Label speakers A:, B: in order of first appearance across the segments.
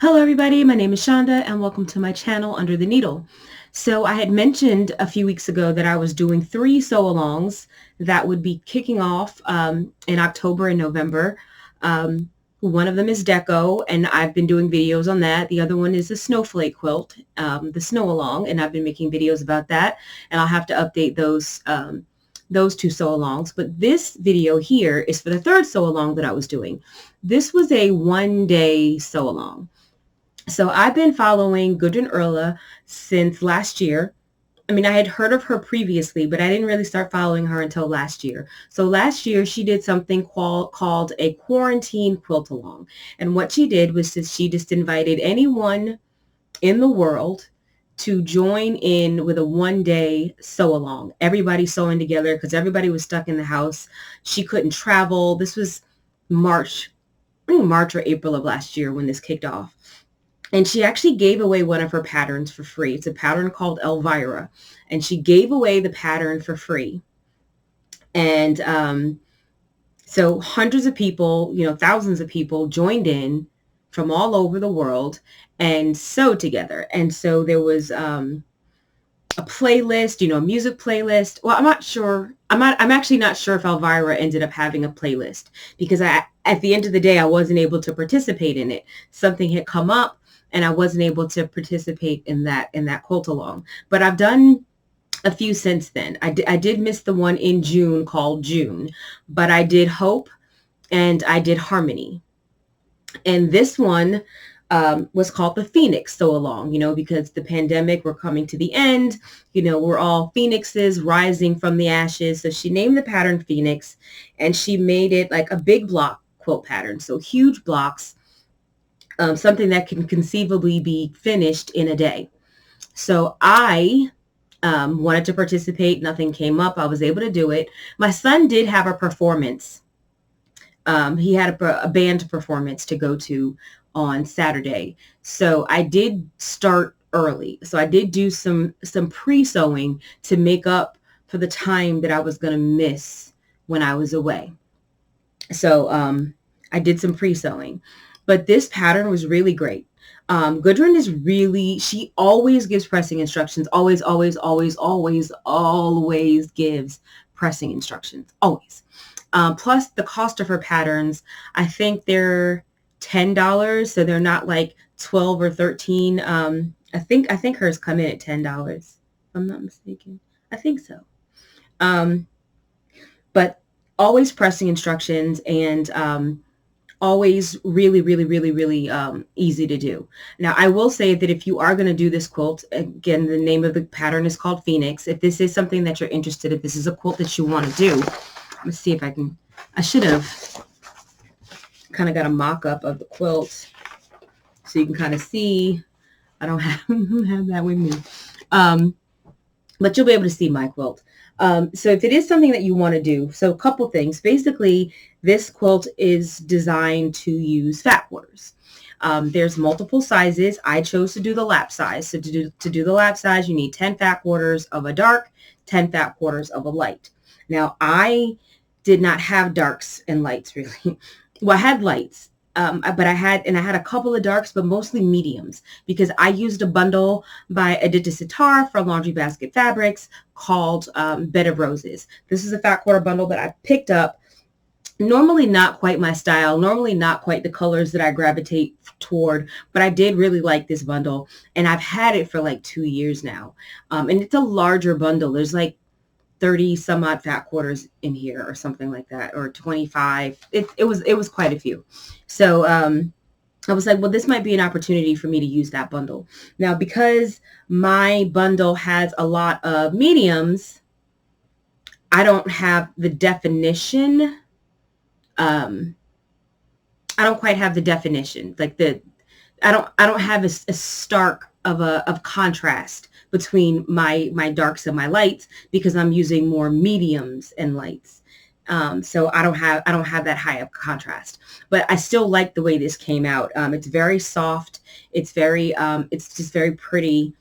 A: Hello everybody, my name is Shonda and welcome to my channel Under the Needle. So I had mentioned a few weeks ago that I was doing 3 sew-alongs that would be kicking off in October and November. One of them is deco and I've been doing videos on that. The other one is the snowflake quilt, the snow-along, and I've been making videos about that, and I'll have to update those 2 sew-alongs. But this video here is for the 3rd sew-along that I was doing. This was a 1-day sew-along. So I've been following Gudrun Erla since last year. I mean, I had heard of her previously, but I didn't really start following her until last year. So last year she did something called a quarantine quilt along. And what she did was she just invited anyone in the world to join in with a 1-day sew along. Everybody sewing together because everybody was stuck in the house. She couldn't travel. This was March or April of last year when this kicked off. And she actually gave away one of her patterns for free. It's a pattern called Elvira. And she gave away the pattern for free. And so hundreds of people, thousands of people joined in from all over the world and sewed together. And so there was a playlist, a music playlist. Well, I'm not sure. I'm actually not sure if Elvira ended up having a playlist because at the end of the day, I wasn't able to participate in it. Something had come up and I wasn't able to participate in that quilt along. But I've done a few since then. I did miss the one in June called June, but I did Hope and I did Harmony. And this one was called the Phoenix Sew Along, because the pandemic, we're coming to the end, we're all phoenixes rising from the ashes. So she named the pattern Phoenix and she made it like a big block quilt pattern. So huge blocks. Something that can conceivably be finished in a day. So I wanted to participate. Nothing came up. I was able to do it. My son did have a performance. He had a band performance to go to on Saturday. So I did start early. So I did do some pre-sewing to make up for the time that I was going to miss when I was away. So I did some pre-sewing. But this pattern was really great. Gudrun is she always gives pressing instructions. Always, always, always, always, always gives pressing instructions. Always. Plus the cost of her patterns, I think they're $10. So they're not like 12 or 13. I think hers come in at $10, if I'm not mistaken. I think so. But always pressing instructions and always really, really, really, really easy to do. Now, I will say that if you are going to do this quilt, again, the name of the pattern is called Phoenix. If this is something that you're interested in, if this is a quilt that you want to do, let's see if I should have kind of got a mock-up of the quilt so you can kind of see. I don't have that with me. But you'll be able to see my quilt. So if it is something that you want to do, so a couple things. Basically, this quilt is designed to use fat quarters. There's multiple sizes. I chose to do the lap size. So to do the lap size, you need 10 fat quarters of a dark, 10 fat quarters of a light. Now, I did not have darks and lights really. Well, I had lights. But I had a couple of darks, but mostly mediums because I used a bundle by Aditya Sitar for Laundry Basket Fabrics called Bed of Roses. This is a fat quarter bundle that I picked up. Normally not quite my style, normally not quite the colors that I gravitate toward, but I did really like this bundle and I've had it for like 2 years now. And it's a larger bundle. There's like 30 some odd fat quarters in here or something like that, or 25. It was quite a few. So I was like, well, this might be an opportunity for me to use that bundle. Now, because my bundle has a lot of mediums, I don't have the definition. I don't quite have the definition. Like I don't have a stark of contrast between my darks and my lights because I'm using more mediums and lights. So I don't have that high of contrast, but I still like the way this came out. It's very soft. It's it's just very pretty.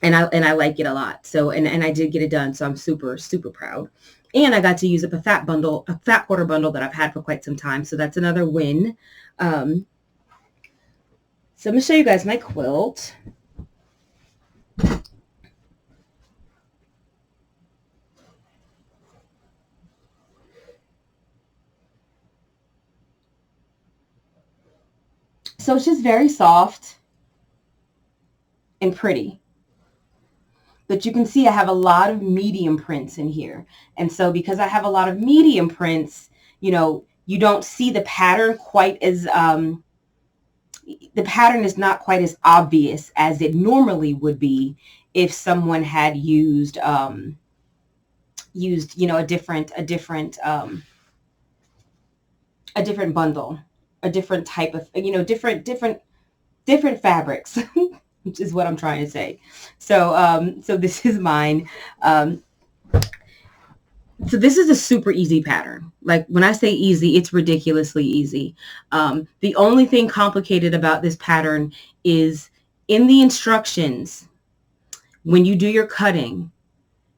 A: And I like it a lot. So, and I did get it done. So I'm super, super proud. And I got to use up a fat quarter bundle that I've had for quite some time. So that's another win. So I'm going to show you guys my quilt. So it's just very soft and pretty. But you can see I have a lot of medium prints in here. And so because I have a lot of medium prints, you know, you don't see the pattern quite as, the pattern is not quite as obvious as it normally would be if someone had used, you know, a different bundle, a different type of, you know, different fabrics, which is what I'm trying to say. So, so this is mine. So this is a super easy pattern. Like when I say easy, it's ridiculously easy. The only thing complicated about this pattern is in the instructions, when you do your cutting,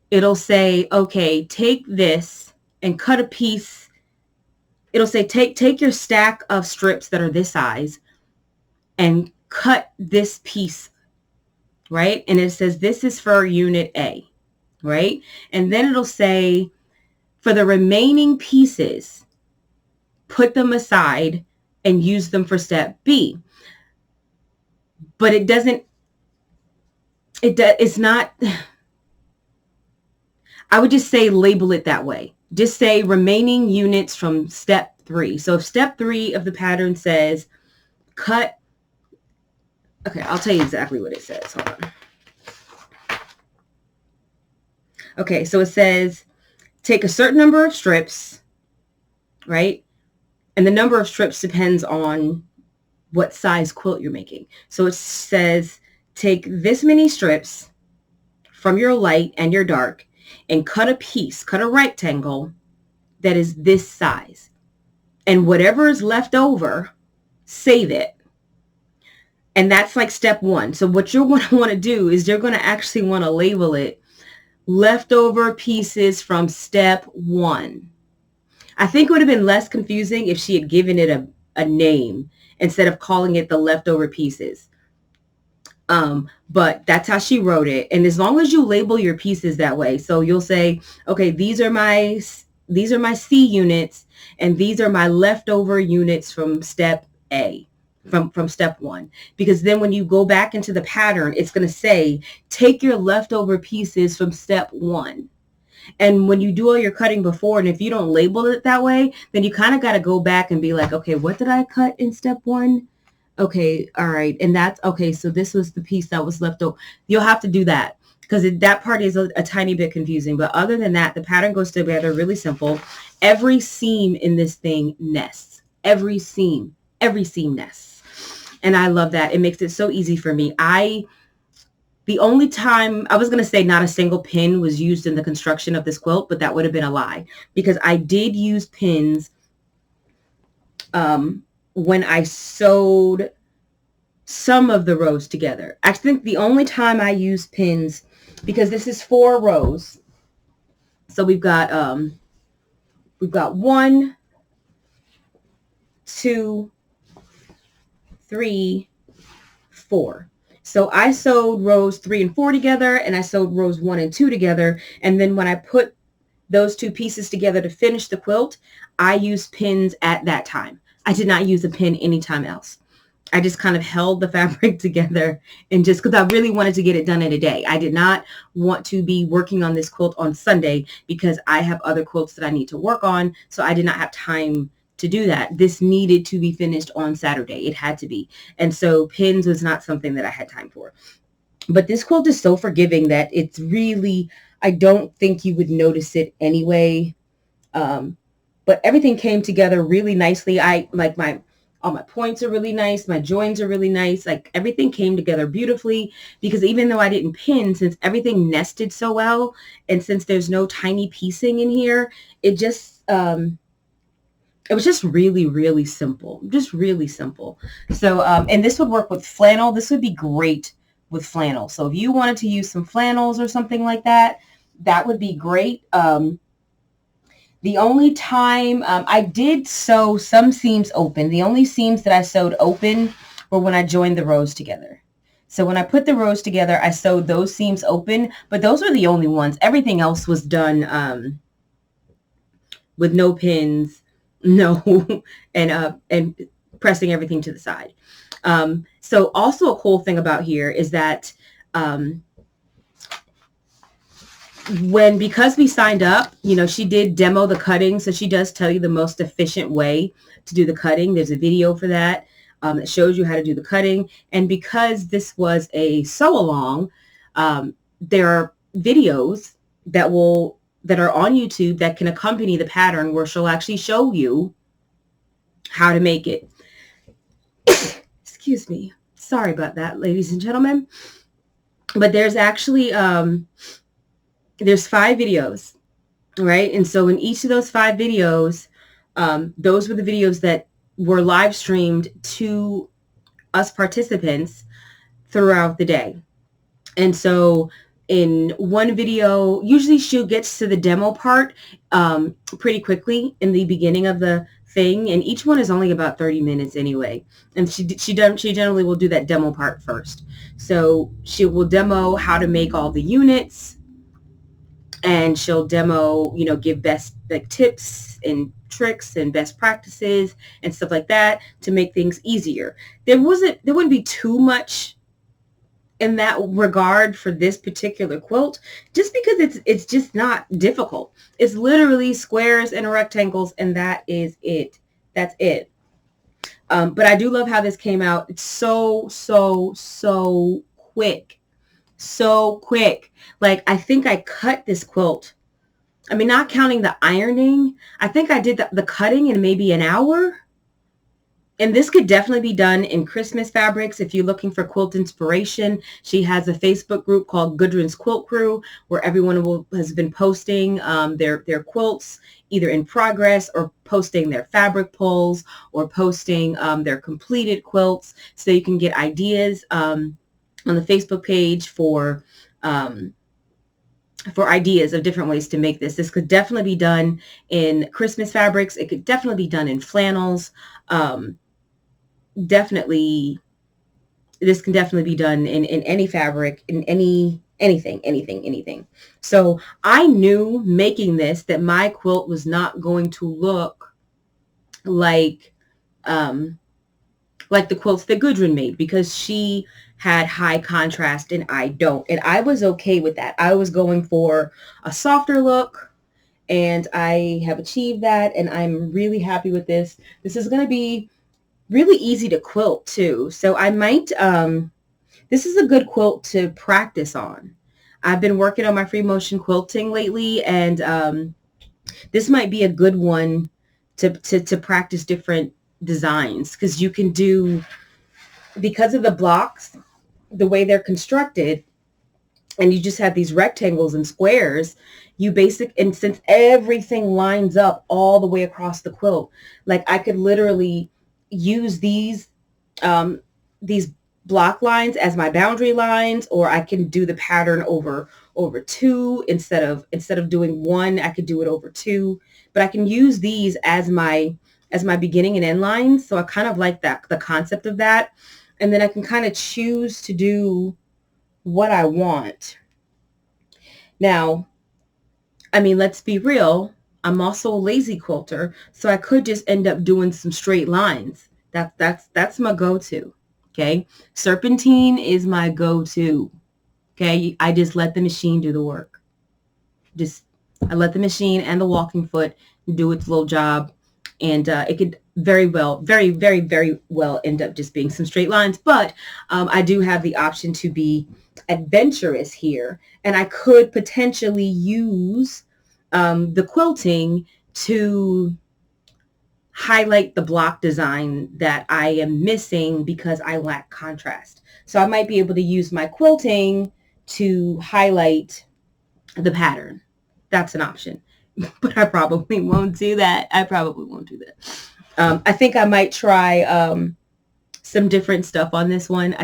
A: it'll say, okay, take this and cut a piece. It'll say, take your stack of strips that are this size and cut this piece, right? And it says, this is for unit A, right? And then it'll say, for the remaining pieces, put them aside and use them for step B. But it doesn't, it's not, I would just say label it that way. Just say remaining units from step 3. So if step 3 of the pattern says cut, okay, I'll tell you exactly what it says. Hold on. Okay, so it says take a certain number of strips, right? And the number of strips depends on what size quilt you're making. So it says take this many strips from your light and your dark and cut a piece, cut a rectangle that is this size. And whatever is left over, save it. And that's like step 1. So what you're going to want to do is you're going to actually want to label it leftover pieces from step 1. I think it would have been less confusing if she had given it a name instead of calling it the leftover pieces. But that's how she wrote it. And as long as you label your pieces that way, so you'll say, okay, these are my C units, and these are my leftover units from step A, from step 1. Because then when you go back into the pattern, it's going to say, take your leftover pieces from step 1. And when you do all your cutting before, and if you don't label it that way, then you kind of got to go back and be like, okay, what did I cut in step 1? Okay, all right. And that's, okay, so this was the piece that was left over. You'll have to do that because that part is a tiny bit confusing. But other than that, the pattern goes together really simple. Every seam in this thing nests. Every seam nests. And I love that. It makes it so easy for me. The only time, I was going to say not a single pin was used in the construction of this quilt, but that would have been a lie because I did use pins when I sewed some of the rows together. I think the only time I used pins, because this is 4 rows. So we've got 1, 2, 3, 4. So I sewed rows 3 and 4 together, and I sewed rows 1 and 2 together. And then when I put those 2 pieces together to finish the quilt, I used pins at that time. I did not use a pin anytime else. I just kind of held the fabric together and just because I really wanted to get it done in a day. I did not want to be working on this quilt on Sunday because I have other quilts that I need to work on. So I did not have time to do that. This needed to be finished on Saturday. It had to be. And so pins was not something that I had time for. But this quilt is so forgiving that it's really, I don't think you would notice it anyway. But everything came together really nicely. All my points are really nice. My joins are really nice. Like everything came together beautifully because even though I didn't pin, since everything nested so well, and since there's no tiny piecing in here, it just, it was just really, really simple. Just really simple. So, and this would work with flannel. This would be great with flannel. So if you wanted to use some flannels or something like that, that would be great. The only time I did sew some seams open, the only seams that I sewed open were when I joined the rows together. So when I put the rows together, I sewed those seams open, but those were the only ones. Everything else was done with no pins, no, and pressing everything to the side. So also a cool thing about here is that because we signed up, you know, she did demo the cutting. So she does tell you the most efficient way to do the cutting. There's a video for that that shows you how to do the cutting. And because this was a sew along, there are videos that are on YouTube that can accompany the pattern where she'll actually show you how to make it. Excuse me. Sorry about that, ladies and gentlemen. But there's actually there's 5 videos, right? And so in each of those 5 videos, those were the videos that were live streamed to us participants throughout the day. And so in one video, usually she gets to the demo part pretty quickly in the beginning of the thing, and each one is only about 30 minutes anyway. And she generally will do that demo part first. So she will demo how to make all the units, and she'll demo, you know, give best like tips and tricks and best practices and stuff like that to make things easier. There wouldn't be too much in that regard for this particular quilt, just because it's just not difficult. It's literally squares and rectangles, and that is it. That's it. But I do love how this came out. It's so quick. So quick. Like, I think I cut this quilt, I mean, not counting the ironing, I think I did the cutting in maybe an hour. And this could definitely be done in Christmas fabrics. If you're looking for Quilt Inspiration, she has a Facebook group called Gudrun's Quilt Crew, where everyone has been posting their quilts, either in progress or posting their fabric pulls or posting their completed quilts, so you can get ideas on the Facebook page for ideas of different ways to make this. This could definitely be done in Christmas fabrics. It could definitely be done in flannels. Definitely, this can definitely be done in any fabric, in anything. So I knew making this that my quilt was not going to look like the quilts that Gudrun made, because she had high contrast and I don't. And I was okay with that. I was going for a softer look, and I have achieved that, and I'm really happy with this. This is going to be really easy to quilt too. So I might, this is a good quilt to practice on. I've been working on my free motion quilting lately, and this might be a good one to practice different designs, because you can do, because of the blocks, the way they're constructed, and you just have these rectangles and squares, and since everything lines up all the way across the quilt, like I could literally use these block lines as my boundary lines, or I can do the pattern over 2 instead of doing 1. I could do it over 2, but I can use these as my beginning and end lines. So I kind of like that, the concept of that. And then I can kind of choose to do what I want. Now, I mean, let's be real. I'm also a lazy quilter, so I could just end up doing some straight lines. That's my go-to. Okay. Serpentine is my go-to. Okay. I just let the machine do the work. I let the machine and the walking foot do its little job. And it could very well end up just being some straight lines. But I do have the option to be adventurous here. And I could potentially use the quilting to highlight the block design that I am missing because I lack contrast. So I might be able to use my quilting to highlight the pattern. That's an option. But I probably won't do that. I think I might try some different stuff on this one.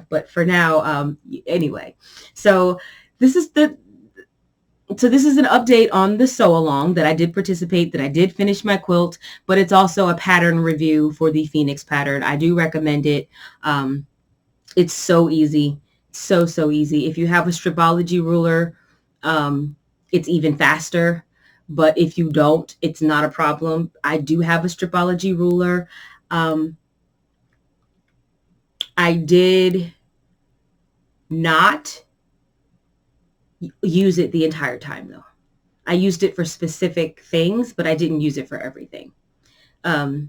A: But for now, anyway. So this is So this is an update on the sew along that I did participate, that I did finish my quilt, but it's also a pattern review for the Phoenix pattern. I do recommend it. It's so easy. So easy. If you have a Stripology ruler, it's even faster. But if you don't, it's not a problem. I do have a Stripology ruler. I did not use it the entire time, though. I used it for specific things, but I didn't use it for everything. But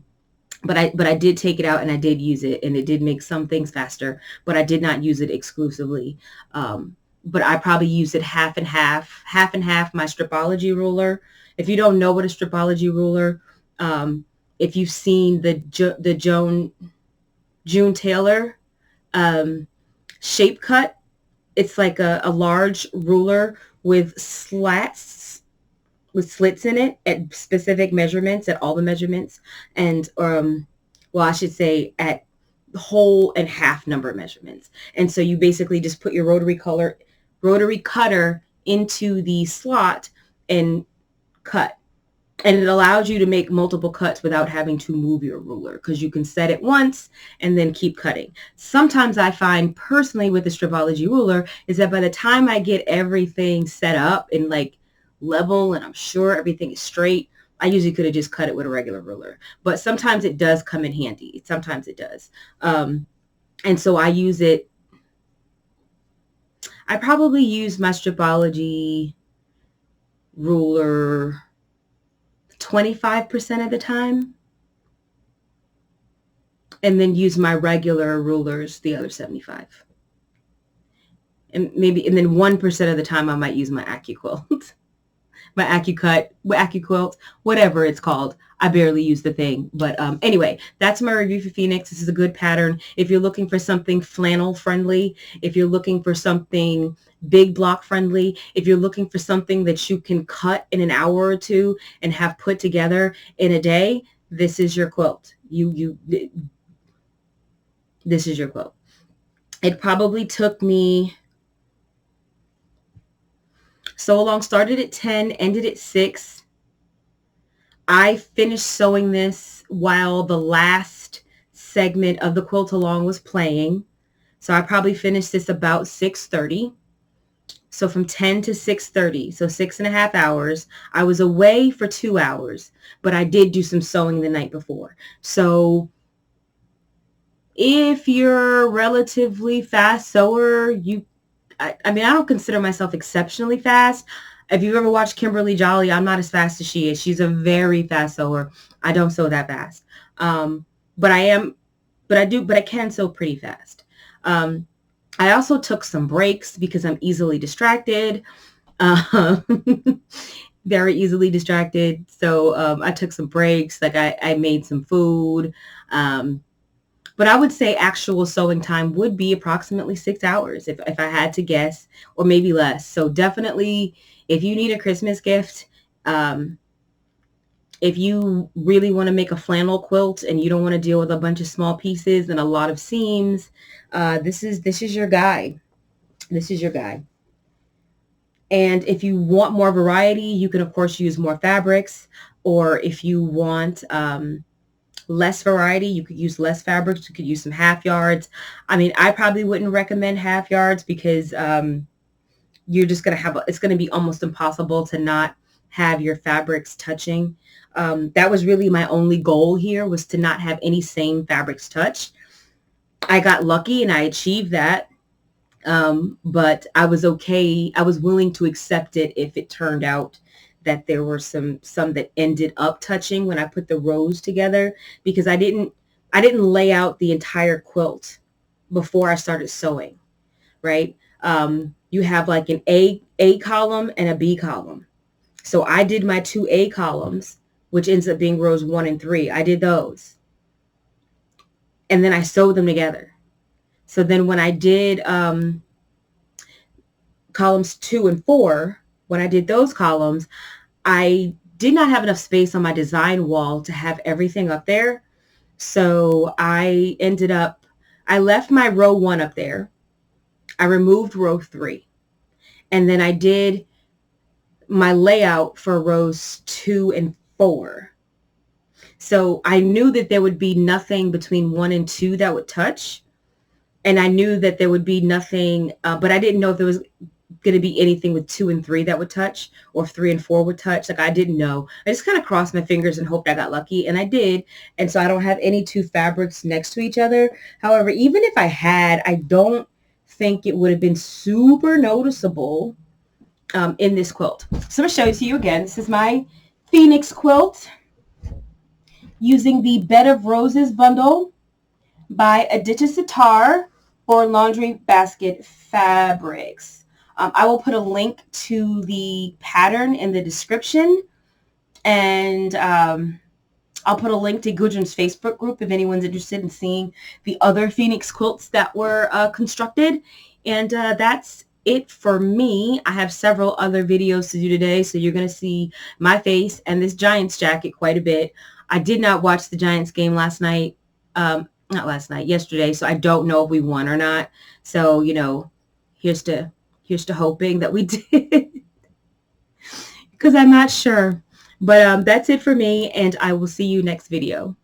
A: I did take it out and I did use it, and it did make some things faster, but I did not use it exclusively. But I probably used it half and half my Stripology ruler. If you don't know what a Stripology ruler, if you've seen the June Taylor shape cut, it's like a large ruler with slits in it at specific measurements, at all the measurements, and well, I should say at whole and half number measurements. And so you basically just put your rotary cutter into the slot and cut. And it allows you to make multiple cuts without having to move your ruler, because you can set it once and then keep cutting. Sometimes I find personally with the Stripology ruler is that by the time I get everything set up and like level and I'm sure everything is straight, I usually could have just cut it with a regular ruler. But sometimes it does come in handy. Sometimes it does. And so I use it. I probably use my Stripology ruler 25% of the time, and then use my regular rulers the other 75. And then 1% of the time I might use my AccuQuilt. My AccuQuilt, whatever it's called. I barely use the thing. But anyway, that's my review for Phoenix. This is a good pattern. If you're looking for something flannel friendly, if you're looking for something big block friendly, if you're looking for something that you can cut in an hour or two and have put together in a day, this is your quilt. This is your quilt. It probably took me so long. Started at 10, ended at 6. I finished sewing this while the last segment of the quilt along was playing. So I probably finished this about 6:30. So from 10 to 6:30, so 6.5 hours. I was away for 2 hours, but I did do some sewing the night before. So if you're a relatively fast sewer, I mean, I don't consider myself exceptionally fast. If you've ever watched Kimberly Jolly, I'm not as fast as she is. She's a very fast sewer. I don't sew that fast. But I can sew pretty fast. I also took some breaks because I'm easily distracted. Very easily distracted. So I took some breaks. Like I made some food. But I would say actual sewing time would be approximately 6 hours if I had to guess, or maybe less. So definitely, if you need a Christmas gift, if you really want to make a flannel quilt and you don't want to deal with a bunch of small pieces and a lot of seams, this is your guide. This is your guide. And if you want more variety, you can, of course, use more fabrics. Or if you want less variety, you could use less fabrics. You could use some half yards. I mean, I probably wouldn't recommend half yards because you're just going to it's going to be almost impossible to not have your fabrics touching. That was really my only goal here, was to not have any same fabrics touch. I got lucky and I achieved that. But I was okay. I was willing to accept it if it turned out that there were some that ended up touching when I put the rows together, because I didn't lay out the entire quilt before I started sewing, right? You have like an A column and a B column. So I did my 2 A columns, which ends up being rows 1 and 3. I did those. And then I sewed them together. So then when I did columns 2 and 4, when I did those columns, I did not have enough space on my design wall to have everything up there. So I left my row 1 up there. I removed row 3. And then I did my layout for rows 2 and 4. So I knew that there would be nothing between 1 and 2 that would touch. And I knew that there would be nothing, but I didn't know if there was going to be anything with 2 and 3 that would touch, or if 3 and 4 would touch. Like, I didn't know. I just kind of crossed my fingers and hoped I got lucky, and I did. And so I don't have any 2 fabrics next to each other. However, even if I had, I don't think it would have been super noticeable in this quilt. So I'm going to show it to you again. This is my Phoenix quilt using the Bed of Roses bundle by Aditya Sitar for Laundry Basket Fabrics. I will put a link to the pattern in the description, and I'll put a link to Gudrun's Facebook group if anyone's interested in seeing the other Phoenix quilts that were constructed. And that's it for me. I have several other videos to do today, so you're going to see my face and this Giants jacket quite a bit. I did not watch the Giants game last night. Not last night, yesterday, so I don't know if we won or not. So, you know, here's to hoping that we did, because I'm not sure. But that's it for me, and I will see you next video.